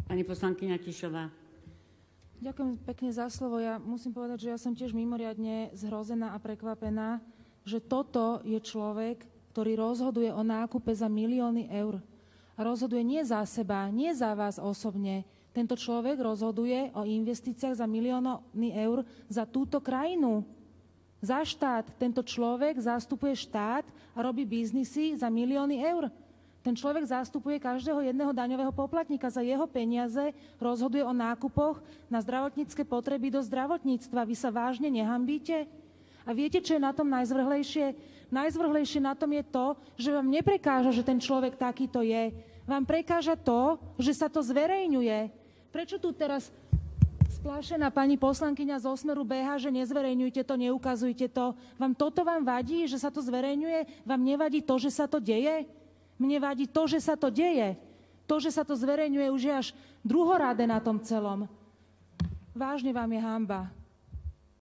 Pani poslankyňa Tišová. Ďakujem pekne za slovo. Ja musím povedať, že ja som tiež mimoriadne zhrozená a prekvapená, že toto je človek, ktorý rozhoduje o nákupe za milióny eur. A rozhoduje nie za seba, nie za vás osobne. Tento človek rozhoduje o investíciách za milióny eur za túto krajinu. Za štát. Tento človek zastupuje štát a robí biznisy za milióny eur. Ten človek zastupuje každého jedného daňového poplatníka. Za jeho peniaze rozhoduje o nákupoch na zdravotnícke potreby do zdravotníctva. Vy sa vážne nehambíte? A viete, čo je na tom najzvrhlejšie? Najzvrhlejšie na tom je to, že vám neprekáža, že ten človek takýto je. Vám prekáža to, že sa to zverejňuje. Prečo tu teraz splášená pani poslankyňa z Osmeru beha, že nezverejňujte to, neukazujte to? Toto vám vadí, že sa to zverejňuje? Vám nevadí to, že sa to deje? Mne vadí to, že sa to deje. To, že sa to zverejňuje, už je až druhoráde na tom celom. Vážne vám je hanba.